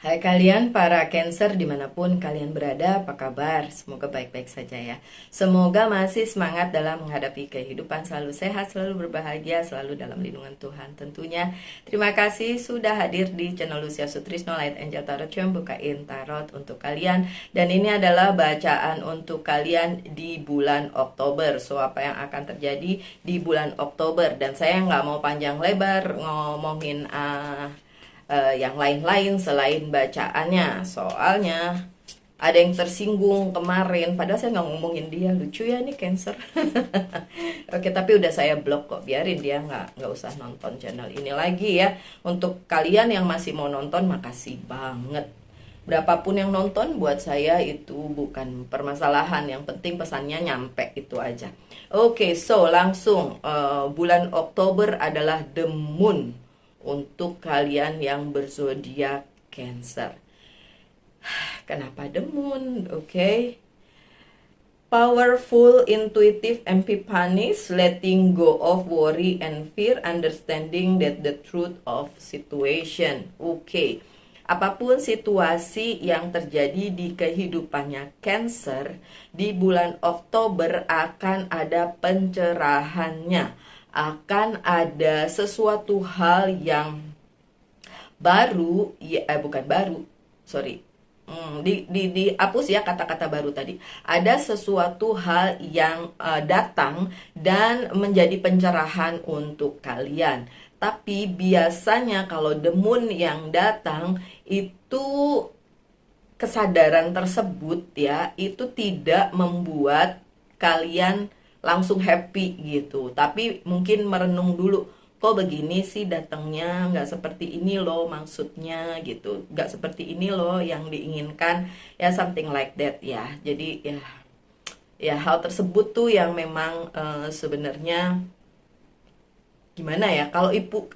Hai kalian para Cancer dimanapun kalian berada, apa kabar? Semoga baik-baik saja ya. Semoga masih semangat dalam menghadapi kehidupan, selalu sehat, selalu berbahagia, selalu dalam lindungan Tuhan tentunya. Terima kasih sudah hadir di channel Lucia Sutrisno Light Angel Tarot yang bukain tarot untuk kalian. Dan ini adalah bacaan untuk kalian di bulan Oktober. So apa yang akan terjadi di bulan Oktober. Dan saya nggak mau panjang lebar ngomongin yang lain-lain selain bacaannya. Soalnya ada yang tersinggung kemarin, padahal saya nggak ngomongin dia. Lucu ya nih Cancer. Oke, tapi udah saya blok kok, biarin dia nggak usah nonton channel ini lagi ya. Untuk kalian yang masih mau nonton, makasih banget. Berapapun yang nonton, buat saya itu bukan permasalahan. Yang penting pesannya nyampe, itu aja. Oke, so langsung bulan Oktober adalah the moon untuk kalian yang berzodiak Cancer. Kenapa the moon? Oke. Powerful, intuitive epiphanies, letting go of worry and fear, understanding that the truth of situation. Oke. Apapun situasi yang terjadi di kehidupannya Cancer, di bulan Oktober akan ada pencerahannya. Akan ada sesuatu hal yang baru, ya, bukan baru, sorry, dihapus ya kata-kata baru tadi. Ada sesuatu hal yang datang dan menjadi pencerahan untuk kalian. Tapi biasanya kalau the moon yang datang itu, kesadaran tersebut ya, itu tidak membuat kalian langsung happy gitu, tapi mungkin merenung dulu, kok begini sih datangnya, nggak seperti ini loh maksudnya gitu, nggak seperti ini loh yang diinginkan ya, something like that ya. Jadi ya hal tersebut tuh yang memang sebenarnya gimana ya,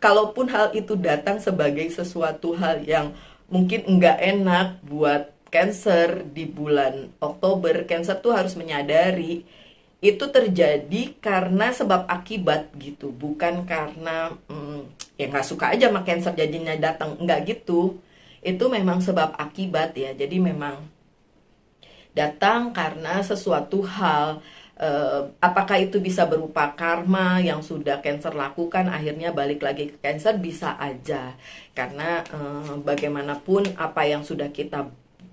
kalaupun hal itu datang sebagai sesuatu hal yang mungkin nggak enak buat Cancer di bulan Oktober, Cancer tuh harus menyadari itu terjadi karena sebab akibat gitu, bukan karena ya nggak suka aja sama Cancer jadinya datang, nggak gitu. Itu memang sebab akibat ya. Jadi memang datang karena sesuatu hal, apakah itu bisa berupa karma yang sudah Cancer lakukan akhirnya balik lagi ke Cancer, bisa aja. Karena bagaimanapun apa yang sudah kita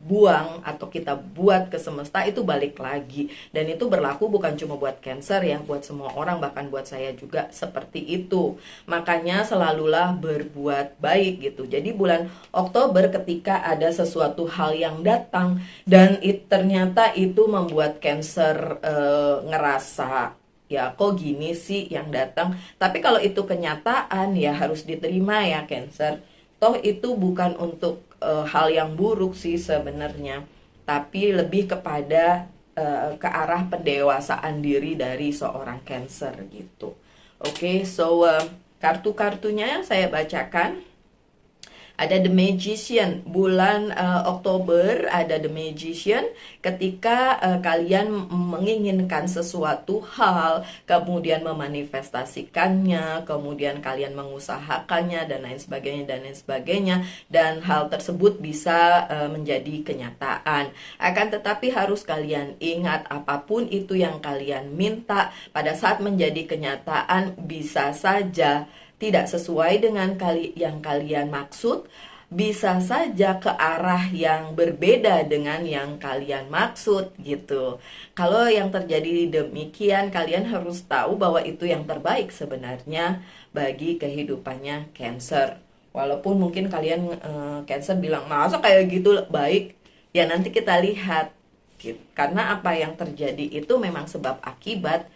buang atau kita buat ke semesta itu balik lagi, dan itu berlaku bukan cuma buat Cancer ya, buat semua orang, bahkan buat saya juga seperti itu. Makanya selalulah berbuat baik gitu. Jadi bulan Oktober ketika ada sesuatu hal yang datang dan ternyata itu membuat Cancer ngerasa ya kok gini sih yang datang, tapi kalau itu kenyataan ya harus diterima ya Cancer. Toh itu bukan untuk hal yang buruk sih sebenarnya, tapi lebih kepada ke arah pendewasaan diri dari seorang Cancer gitu. Oke, so kartu-kartunya saya bacakan. Ada The Magician, bulan Oktober ada The Magician. Ketika kalian menginginkan sesuatu hal, kemudian memanifestasikannya, kemudian kalian mengusahakannya dan lain sebagainya, dan hal tersebut bisa menjadi kenyataan. Akan tetapi harus kalian ingat, apapun itu yang kalian minta pada saat menjadi kenyataan bisa saja tidak sesuai dengan yang kalian maksud, bisa saja ke arah yang berbeda dengan yang kalian maksud gitu. Kalau yang terjadi demikian, kalian harus tahu bahwa itu yang terbaik sebenarnya bagi kehidupannya Cancer. Walaupun mungkin kalian Cancer bilang, masa kayak gitu baik? Ya nanti kita lihat gitu. Karena apa yang terjadi itu memang sebab akibat.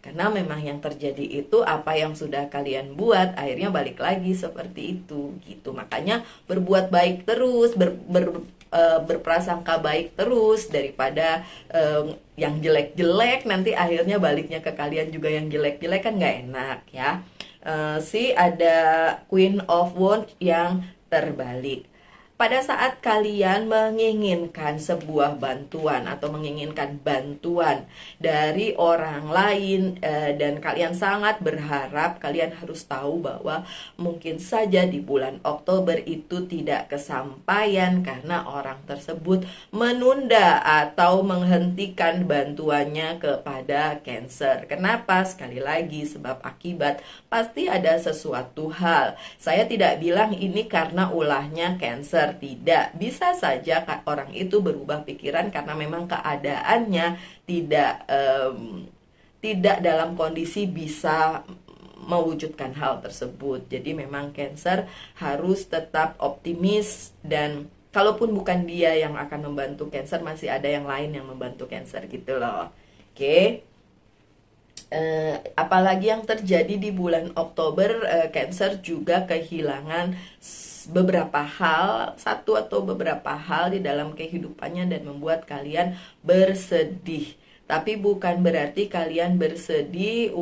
Karena memang yang terjadi itu apa yang sudah kalian buat, akhirnya balik lagi seperti itu gitu. Makanya berbuat baik terus, berprasangka baik terus, daripada yang jelek-jelek nanti akhirnya baliknya ke kalian juga yang jelek-jelek, kan nggak enak ya. Ada Queen of Wands yang terbalik. pada saat kalian menginginkan sebuah bantuan atau menginginkan bantuan dari orang lain, dan kalian sangat berharap, kalian harus tahu bahwa mungkin saja di bulan Oktober itu tidak kesampaian karena orang tersebut menunda atau menghentikan bantuannya kepada Cancer. Kenapa? Sekali lagi, sebab akibat pasti ada sesuatu hal. Saya tidak bilang ini karena ulahnya Cancer, tidak. Bisa saja orang itu berubah pikiran karena memang keadaannya tidak dalam kondisi bisa mewujudkan hal tersebut. Jadi memang Cancer harus tetap optimis, dan kalaupun bukan dia yang akan membantu Cancer, masih ada yang lain yang membantu Cancer gitu loh. Oke. Apalagi yang terjadi di bulan Oktober, Cancer juga kehilangan beberapa hal, satu atau beberapa hal di dalam kehidupannya, dan membuat kalian bersedih. Tapi bukan berarti kalian bersedih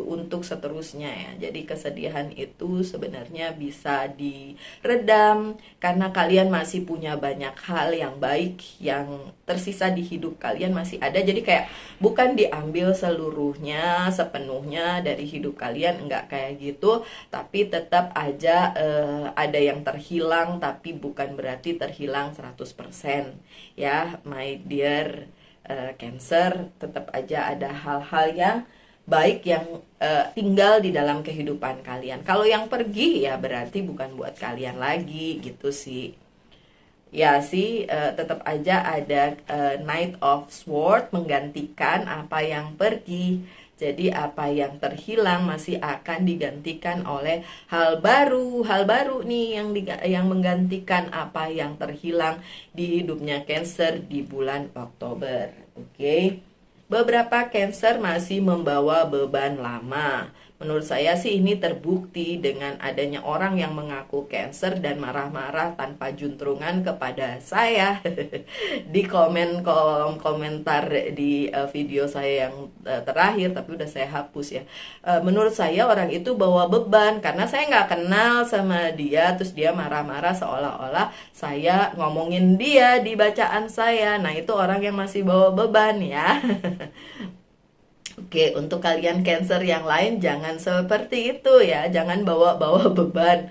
untuk seterusnya ya. Jadi kesedihan itu sebenarnya bisa diredam karena kalian masih punya banyak hal yang baik yang tersisa di hidup kalian, masih ada. Jadi kayak bukan diambil seluruhnya, sepenuhnya dari hidup kalian, enggak kayak gitu. Tapi tetap aja ada yang terhilang, tapi bukan berarti terhilang 100%. Ya, my dear Cancer, tetap aja ada hal-hal yang baik yang tinggal di dalam kehidupan kalian. Kalau yang pergi ya berarti bukan buat kalian lagi gitu sih. Ya sih, tetap aja ada Knight of Swords menggantikan apa yang pergi. Jadi apa yang terhilang masih akan digantikan oleh hal baru nih yang menggantikan apa yang terhilang di hidupnya Cancer di bulan Oktober. Oke. Beberapa Cancer masih membawa beban lama. Menurut saya sih ini terbukti dengan adanya orang yang mengaku Cancer dan marah-marah tanpa juntrungan kepada saya di kolom komentar di video saya yang terakhir, tapi udah saya hapus ya. Menurut saya orang itu bawa beban karena saya nggak kenal sama dia, terus dia marah-marah seolah-olah saya ngomongin dia di bacaan saya. Nah itu orang yang masih bawa beban ya. Oke, untuk kalian Cancer yang lain jangan seperti itu ya, jangan bawa-bawa beban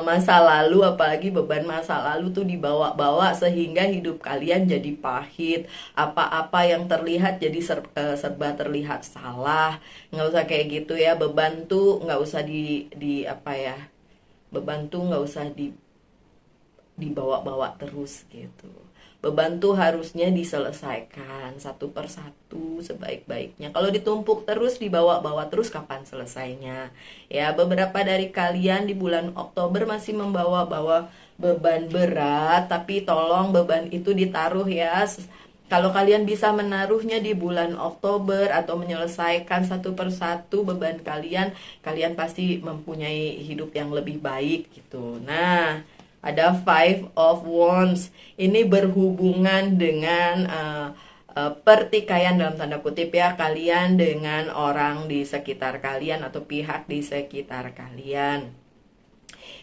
masa lalu, apalagi beban masa lalu tuh dibawa-bawa sehingga hidup kalian jadi pahit, apa-apa yang terlihat jadi serba terlihat salah. Nggak usah kayak gitu ya, beban tuh nggak usah beban tuh nggak usah dibawa-bawa terus gitu. Beban tuh harusnya diselesaikan satu persatu sebaik-baiknya. Kalau ditumpuk terus, dibawa-bawa terus, kapan selesainya? Ya, beberapa dari kalian di bulan Oktober masih membawa-bawa beban berat, tapi tolong beban itu ditaruh ya. Kalau kalian bisa menaruhnya di bulan Oktober atau menyelesaikan satu persatu beban kalian, kalian pasti mempunyai hidup yang lebih baik gitu. Nah, ada Five of Wands. Ini berhubungan dengan pertikaian dalam tanda kutip ya, kalian dengan orang di sekitar kalian atau pihak di sekitar kalian.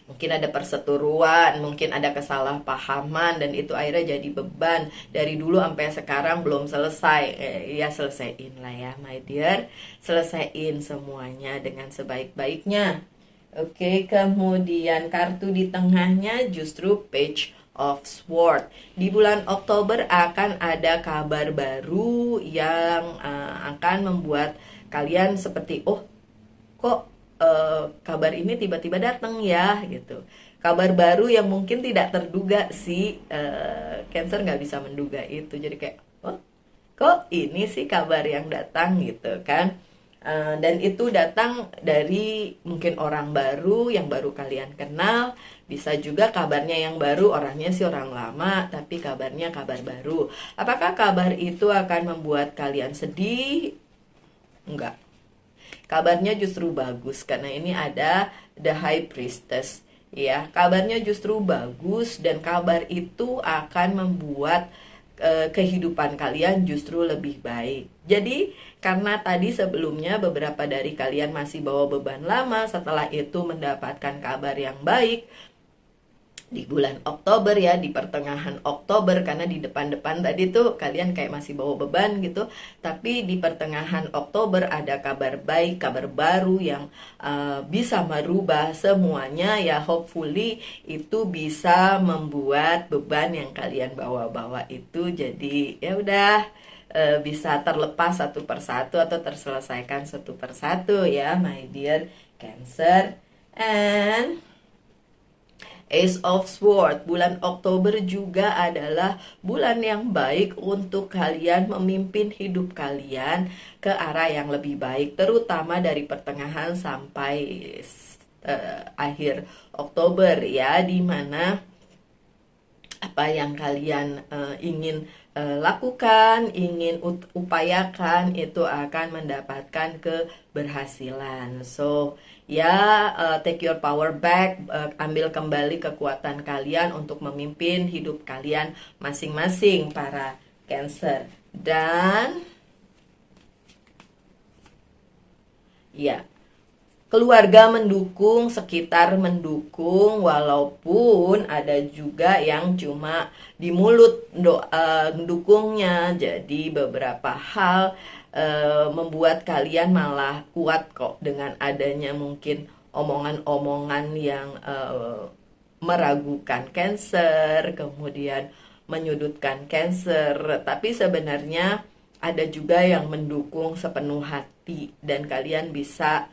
Mungkin ada perseteruan, mungkin ada kesalahpahaman, dan itu akhirnya jadi beban. Dari dulu sampai sekarang belum selesai. Ya selesaiin lah ya my dear. Selesaiin semuanya dengan sebaik-baiknya. Oke, kemudian kartu di tengahnya justru Page of Swords. Di bulan Oktober akan ada kabar baru yang akan membuat kalian seperti, oh kok kabar ini tiba-tiba datang ya gitu. Kabar baru yang mungkin tidak terduga sih, Cancer nggak bisa menduga itu. Jadi kayak, oh kok ini sih kabar yang datang gitu kan. Dan itu datang dari mungkin orang baru yang baru kalian kenal. Bisa juga kabarnya yang baru, orangnya sih orang lama, tapi kabarnya kabar baru. Apakah kabar itu akan membuat kalian sedih? Enggak. Kabarnya justru bagus, karena ini ada The High Priestess. Ya, kabarnya justru bagus, dan kabar itu akan membuat kehidupan kalian justru lebih baik. Jadi karena tadi sebelumnya beberapa dari kalian masih bawa beban lama, setelah itu mendapatkan kabar yang baik, di bulan Oktober ya, di pertengahan Oktober, karena di depan-depan tadi tuh kalian kayak masih bawa beban gitu, tapi di pertengahan Oktober ada kabar baik, kabar baru yang bisa merubah semuanya ya. Hopefully itu bisa membuat beban yang kalian bawa-bawa itu jadi ya udah bisa terlepas satu persatu atau terselesaikan satu persatu ya, my dear Cancer. And Ace of Swords, bulan Oktober juga adalah bulan yang baik untuk kalian memimpin hidup kalian ke arah yang lebih baik, terutama dari pertengahan sampai akhir Oktober ya, dimana apa yang kalian ingin lakukan, ingin upayakan itu akan mendapatkan keberhasilan. So ya, take your power back, ambil kembali kekuatan kalian untuk memimpin hidup kalian masing-masing para Cancer. Dan ya, keluarga mendukung, sekitar mendukung, walaupun ada juga yang cuma di mulut mendukungnya. Jadi beberapa hal membuat kalian malah kuat kok dengan adanya mungkin omongan-omongan yang meragukan Cancer, kemudian menyudutkan Cancer. Tapi sebenarnya ada juga yang mendukung sepenuh hati dan kalian bisa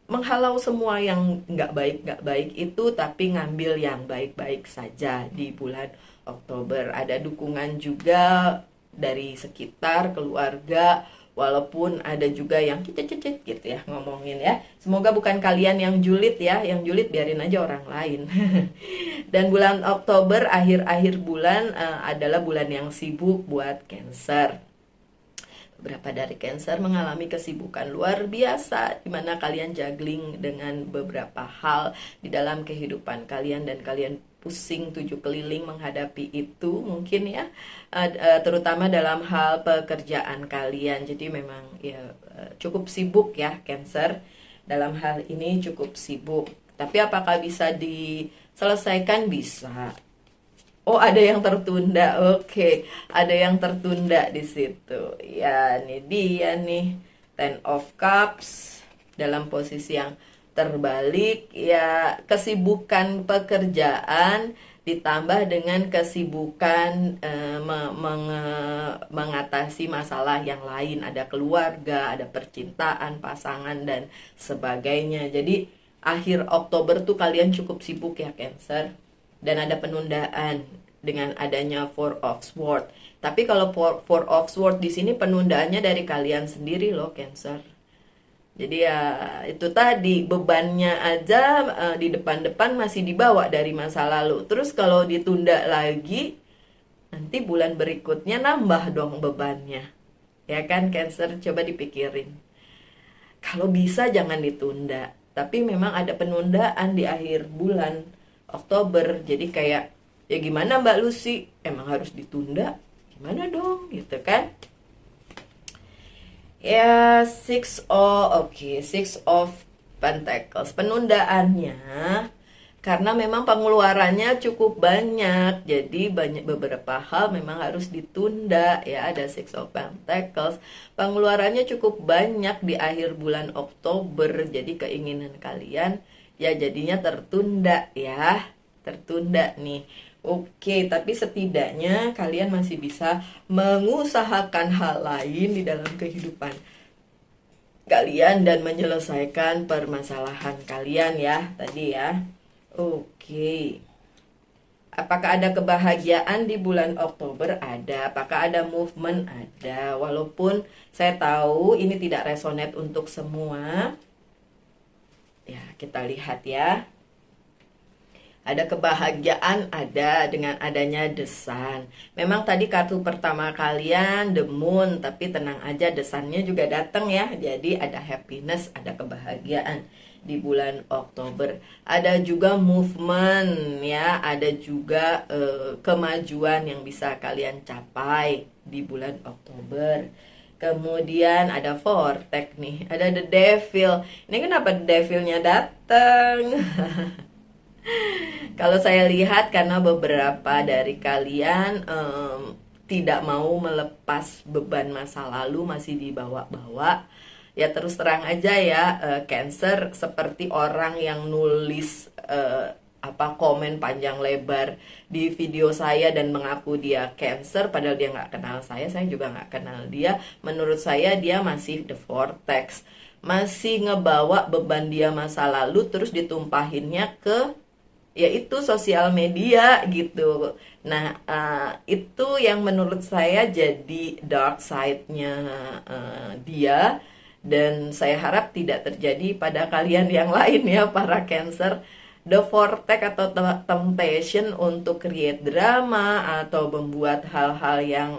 menghalau semua yang nggak baik itu, tapi ngambil yang baik-baik saja di bulan Oktober. Ada dukungan juga dari sekitar keluarga, walaupun ada juga yang cicit-cicit gitu ya ngomongin ya. Semoga bukan kalian yang julid ya, yang julid biarin aja orang lain. Dan bulan Oktober, akhir-akhir bulan adalah bulan yang sibuk buat Cancer. Beberapa dari Cancer mengalami kesibukan luar biasa, di mana kalian juggling dengan beberapa hal di dalam kehidupan kalian, dan kalian pusing 7 keliling menghadapi itu mungkin ya, terutama dalam hal pekerjaan kalian. Jadi memang ya cukup sibuk ya Cancer, dalam hal ini cukup sibuk. Tapi apakah bisa diselesaikan? Bisa. Oh, ada yang tertunda. Oke, ada yang tertunda di situ. Ya, ini dia nih. Ten of Cups dalam posisi yang terbalik ya, kesibukan pekerjaan ditambah dengan kesibukan mengatasi masalah yang lain. Ada keluarga, ada percintaan, pasangan dan sebagainya. Jadi akhir Oktober tuh kalian cukup sibuk ya Cancer. Dan ada penundaan dengan adanya Four of Swords. Tapi kalau Four of Swords di sini penundaannya dari kalian sendiri loh Cancer. Jadi ya itu tadi, bebannya aja di depan-depan masih dibawa dari masa lalu. Terus kalau ditunda lagi, nanti bulan berikutnya nambah dong bebannya. Ya kan Cancer, coba dipikirin. Kalau bisa jangan ditunda. Tapi memang ada penundaan di akhir bulan Oktober. Jadi kayak ya gimana Mbak Lucy, emang harus ditunda? Gimana dong gitu kan? Ya, Six of Pentacles. Penundaannya karena memang pengeluarannya cukup banyak. Jadi beberapa hal memang harus ditunda ya. Ada Six of Pentacles. Pengeluarannya cukup banyak di akhir bulan Oktober. Jadi keinginan kalian ya jadinya tertunda ya. Tertunda nih. Oke, tapi setidaknya kalian masih bisa mengusahakan hal lain di dalam kehidupan kalian dan menyelesaikan permasalahan kalian ya tadi ya. Oke. Apakah ada kebahagiaan di bulan Oktober? Ada. Apakah ada movement? Ada. Walaupun saya tahu ini tidak resonate untuk semua. Ya, kita lihat ya. Ada kebahagiaan, ada dengan adanya The Sun. Memang tadi kartu pertama kalian The Moon, tapi tenang aja, The Sun-nya juga datang ya. Jadi ada happiness, ada kebahagiaan di bulan Oktober. Ada juga movement ya, ada juga kemajuan yang bisa kalian capai di bulan Oktober. Kemudian ada Vortex nih, ada The Devil. Ini kenapa The Devil-nya datang? Kalau saya lihat karena beberapa dari kalian tidak mau melepas beban masa lalu, masih dibawa-bawa. Ya terus terang aja ya, Cancer seperti orang yang nulis komen panjang lebar di video saya dan mengaku dia Cancer, padahal dia nggak kenal saya juga nggak kenal dia. Menurut saya dia masih the vortex, masih ngebawa beban dia masa lalu terus ditumpahinnya ke yaitu sosial media gitu. Nah, itu yang menurut saya jadi dark side-nya dia, dan saya harap tidak terjadi pada kalian yang lain ya, para Cancer. The vortex atau temptation untuk create drama atau membuat hal-hal yang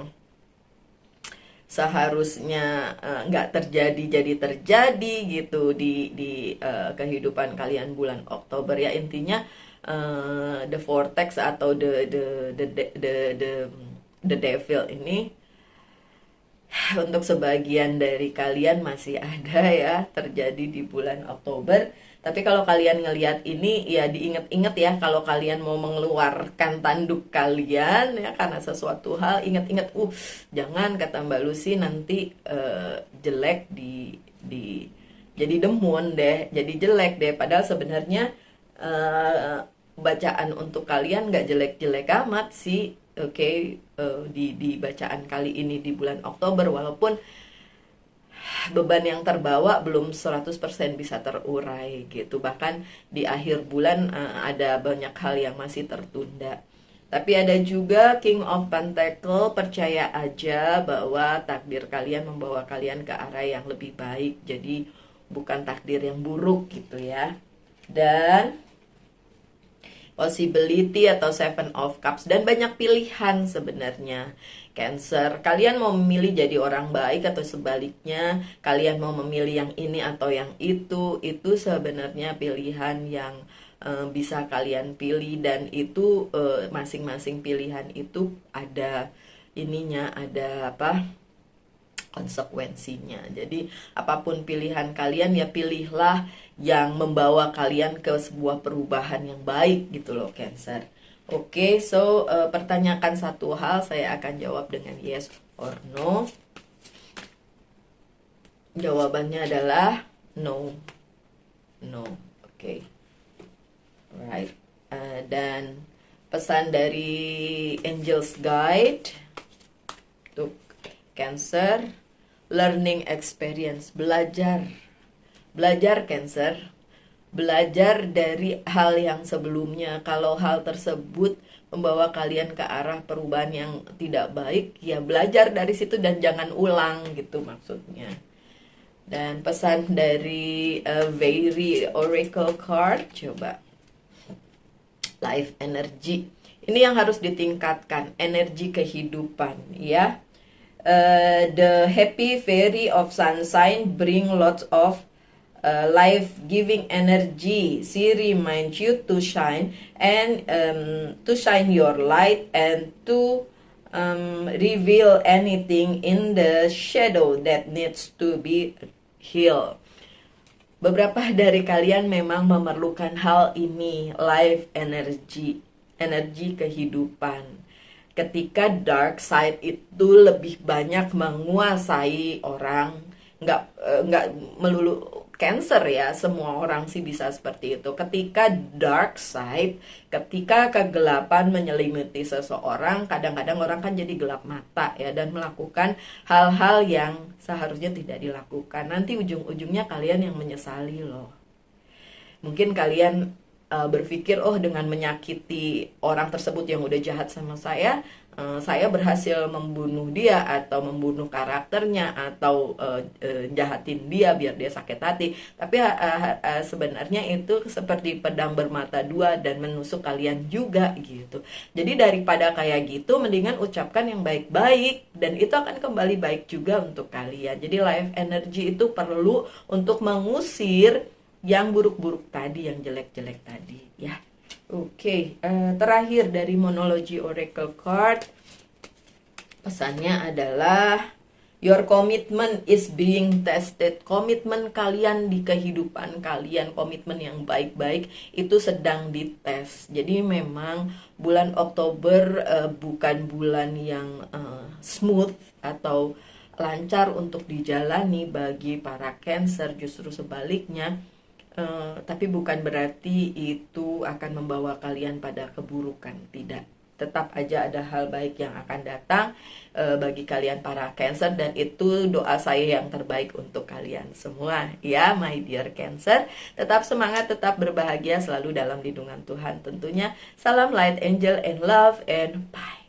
seharusnya nggak terjadi jadi terjadi gitu di kehidupan kalian bulan Oktober ya. Intinya the vortex atau the devil ini untuk sebagian dari kalian masih ada ya, terjadi di bulan Oktober. Tapi kalau kalian ngelihat ini ya diinget-inget ya, kalau kalian mau mengeluarkan tanduk kalian ya karena sesuatu hal, inget-inget jangan, kata Mbak Lucy, nanti jelek di jadi demun deh, jadi jelek deh. Padahal sebenarnya bacaan untuk kalian nggak jelek-jelek amat sih. Oke, di bacaan kali ini di bulan Oktober, walaupun beban yang terbawa belum 100% bisa terurai gitu. Bahkan di akhir bulan ada banyak hal yang masih tertunda. Tapi ada juga King of Pentacle, percaya aja bahwa takdir kalian membawa kalian ke arah yang lebih baik. Jadi bukan takdir yang buruk gitu ya. Dan possibility atau Seven of Cups, dan banyak pilihan sebenarnya. Cancer, kalian mau memilih jadi orang baik atau sebaliknya, kalian mau memilih yang ini atau yang itu sebenarnya pilihan yang bisa kalian pilih, dan itu masing-masing pilihan itu ada ininya, ada konsekuensinya. Jadi apapun pilihan kalian ya pilihlah yang membawa kalian ke sebuah perubahan yang baik gitu loh, Cancer. Oke, so pertanyakan satu hal, saya akan jawab dengan yes or no. Jawabannya adalah no. No. Oke. Right. Dan pesan dari Angel's Guide untuk Cancer, learning experience, belajar Cancer, belajar dari hal yang sebelumnya. Kalau hal tersebut membawa kalian ke arah perubahan yang tidak baik, ya belajar dari situ dan jangan ulang gitu maksudnya. Dan pesan dari Very Oracle Card, coba life energy, ini yang harus ditingkatkan, energi kehidupan ya. The happy fairy of sunshine bring lots of life-giving energy. She reminds you to shine and to shine your light and to reveal anything in the shadow that needs to be healed. Beberapa dari kalian memang memerlukan hal ini, life energy, energi kehidupan. Ketika dark side itu lebih banyak menguasai orang, nggak melulu Cancer ya, semua orang sih bisa seperti itu. Ketika dark side, ketika kegelapan menyelimuti seseorang, kadang-kadang orang kan jadi gelap mata ya, dan melakukan hal-hal yang seharusnya tidak dilakukan. Nanti ujung-ujungnya kalian yang menyesali loh. Mungkin kalian berpikir, oh dengan menyakiti orang tersebut yang udah jahat sama saya berhasil membunuh dia atau membunuh karakternya atau jahatin dia biar dia sakit hati. Tapi sebenarnya itu seperti pedang bermata dua dan menusuk kalian juga gitu. Jadi daripada kayak gitu, mendingan ucapkan yang baik-baik dan itu akan kembali baik juga untuk kalian. Jadi life energy itu perlu untuk mengusir yang buruk-buruk tadi, yang jelek-jelek tadi ya. Oke, terakhir dari Monology Oracle Card, pesannya adalah Your commitment is being tested. Komitmen kalian di kehidupan kalian, komitmen yang baik-baik itu sedang dites. Jadi memang bulan Oktober bukan bulan yang smooth atau lancar untuk dijalani bagi para Cancer, justru sebaliknya. Tapi bukan berarti itu akan membawa kalian pada keburukan, tidak. Tetap aja ada hal baik yang akan datang bagi kalian para Cancer, dan itu doa saya yang terbaik untuk kalian semua ya, my dear Cancer. Tetap semangat, tetap berbahagia, selalu dalam lindungan Tuhan tentunya. Salam light angel and love, and bye.